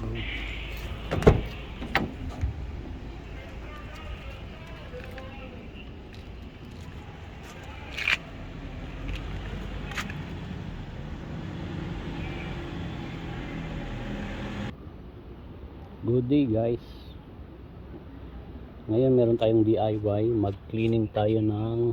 Good day guys. Ngayon meron tayong DIY. Mag-cleaning tayo ng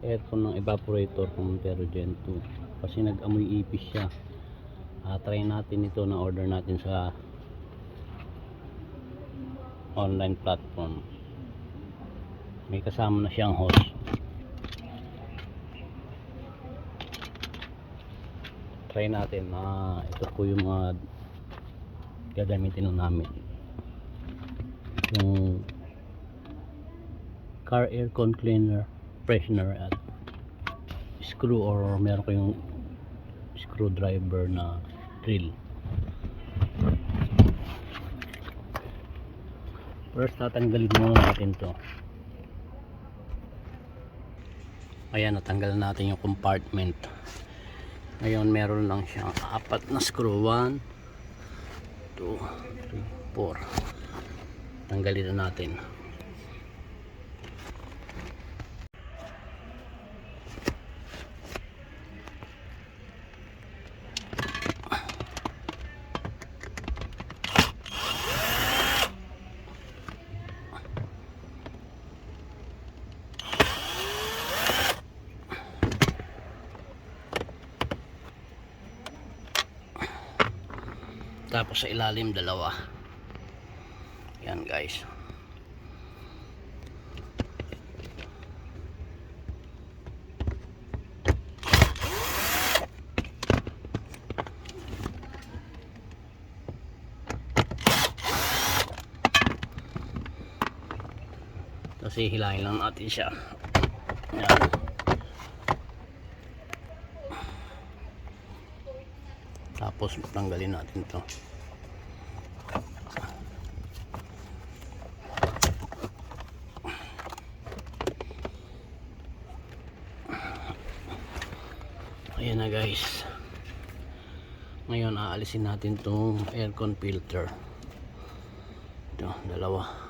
aircon ng evaporator ng Montero Gen 2 kasi nag-amoy ipis siya. Try natin ito na order natin sa online platform. May kasama na siyang hose. Try natin. Ito po yung mga gagamitin namin, yung car aircon cleaner, freshener at screw, or meron ko yung screwdriver na drill. First tatanggalin muna natin to. Ayan, natanggal natin yung compartment. Ngayon meron lang siyang 4 na screw. 1, 2, 3, 4. Tanggalin na natin. Tapos sa ilalim 2. Yan guys. Kasi hilahin lang natin siya. Yan. Tapos tanggalin natin to. Ayan na guys. Ngayon aalisin natin tong aircon filter. Ito, 2.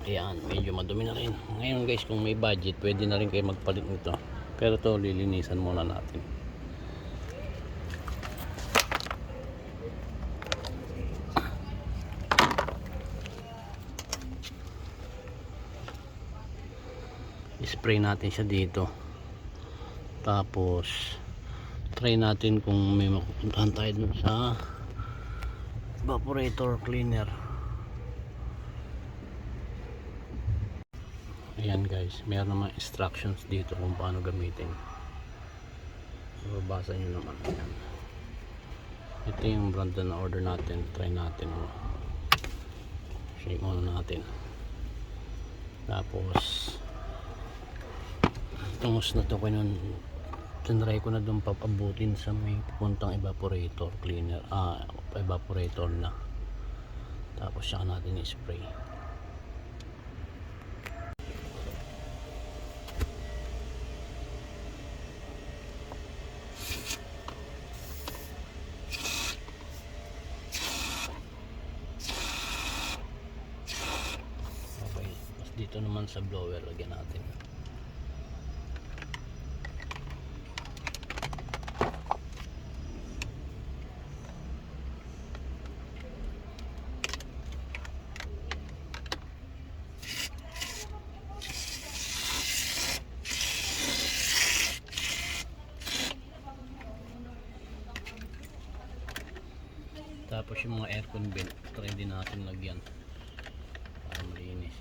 Ayan, medyo madumi na rin. Ngayon guys, kung may budget, pwede na rin kayo magpalit nito. Pero to lilinisan muna natin. Spray natin siya dito. Tapos try natin kung may mapupuntahan tayo dun sa evaporator cleaner. Ayan guys, mayroon naman instructions dito kung paano gamitin. Babasa nyo naman. Ayan. Ito yung brand na order natin. Try natin. Shake muna natin. Tapos tungos na to ko nun. Tinry ko na doon papabutin sa may pupuntang evaporator cleaner. Evaporator na. Tapos siya natin i-spray. Dito naman sa blower lagyan natin. Tapos yung mga aircon vent, try din natin lagyan para malinis.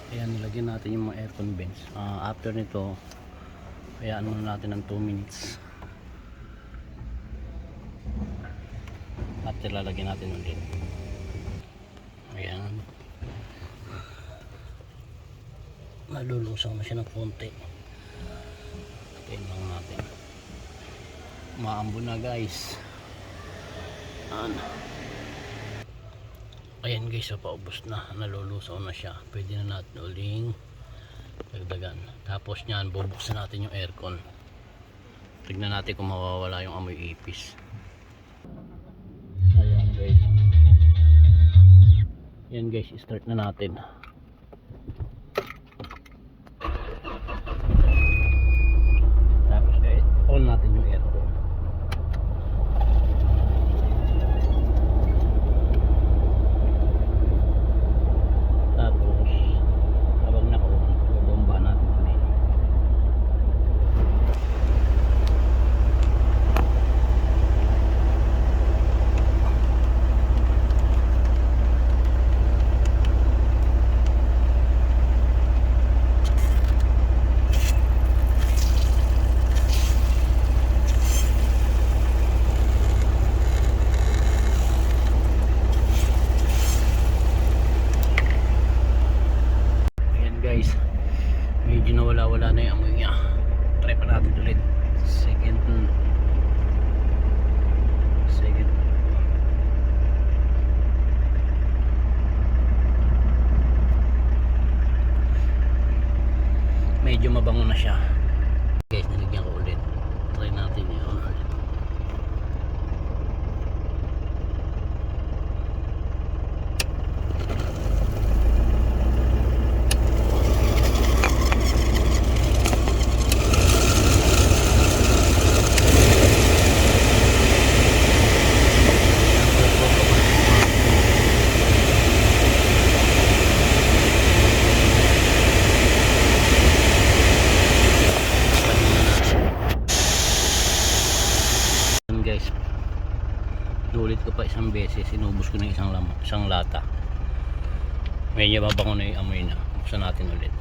Ayan, nilagyan natin yung mga aircon vents. After nito, hayaan muna natin ng 2 minutes. at ilalagyan natin ulit. Ayan, malulusaw na siya ng konti. Tayin lang natin. Maambon na guys. Ayan guys, so paubos na, nalulusaw na siya. Pwede na natin uling dagdagan. Tapos nyan, bubuksan natin yung aircon. Tignan natin kung mawawala yung amoy ipis. Ayan guys. Ayan guys, start na natin. Tapos guys, on natin yung aircon. Tapos habang naka-on, bubomba natin ulit. Guys, medyo nawala-wala na yung amoy niya. Try pa natin ulit. Second. Medyo mabango na siya. Guys, nilagyan ko ulit. Try natin yun ulit. Guys, nulit ko pa isang beses, sinubos ko na isang lata. Medyo mabango na yung amoy na. Buksan natin ulit.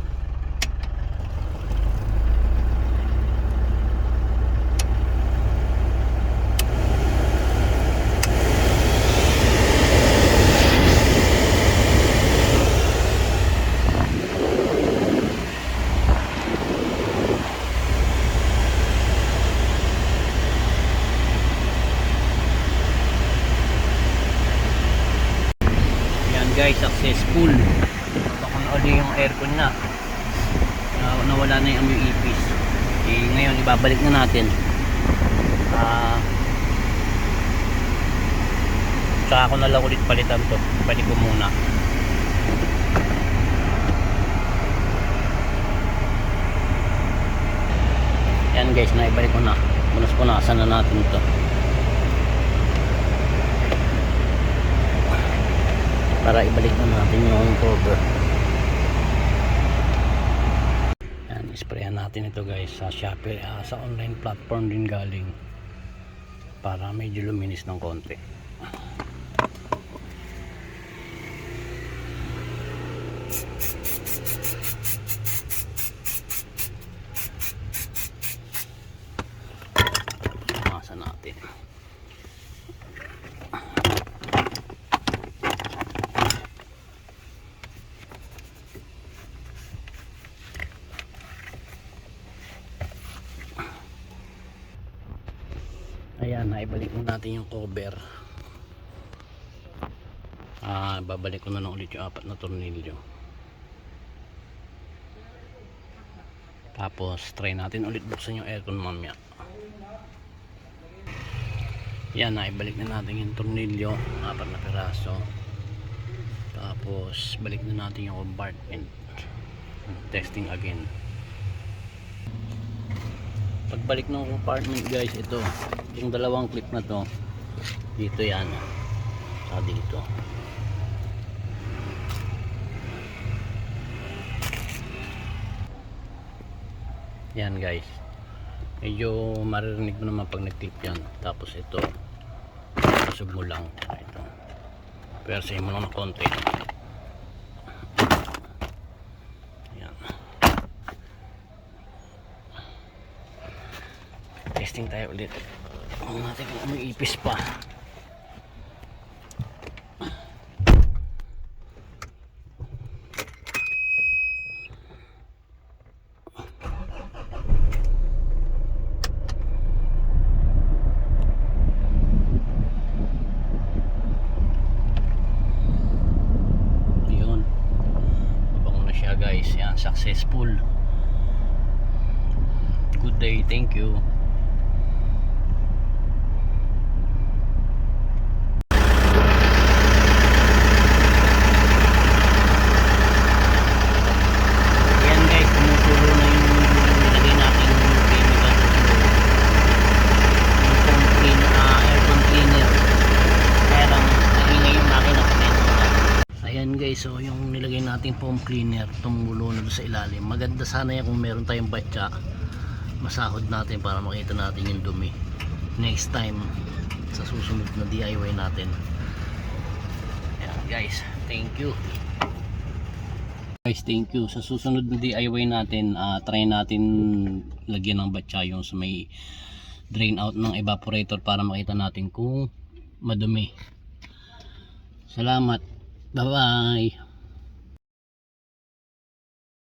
Guys, successful. Baka na ulit yung aircon na. Nawala na yung amoy ipis. Ngayon ibabalik na natin. Tsaka ako na lang ulit palitan to. Balik ko muna. Yan guys, naibalik ko na. Punas-punasan na natin to. Para ibalik na natin yung cover. Yan, isprayan natin ito guys sa Shopee, sa online platform din galing, para medyo luminis ng konti. Masa natin. Ayan, naibalik mo natin yung cover. Babalik ko na lang ulit yung 4 na tornilyo. Tapos try natin ulit buksan yung aircon mamaya. Yan, naibalik na natin yung tornilyo, 4 na piraso. Tapos balik na natin yung compartment. Testing again. Pagbalik ng compartment guys, ito yung dalawang clip na to, dito yan sa dito. Yan guys, medyo maririnig mo naman pag nag-clip yan. Tapos ito, isog mo lang ito, persahin mo lang ng konti. Testing tayo ulit. Huwag natin kung may ipis pa. successful. Good day, thank you. Ayan guys, tumutulo na yung nilagay natin yung chemical aircon cleaner. Kaya lang naingay yung makina. Ayan guys, so yung nilagay natin foam cleaner tumulo na doon sa ilalim. Maganda sana yan kung meron tayong batya, masahod natin para makita natin yung dumi next time sa susunod na DIY natin. Ayan guys, thank you guys, thank you. Sa susunod na DIY natin, try natin lagyan ng batya yung sa may drain out ng evaporator para makita natin kung madumi. Salamat, bye bye.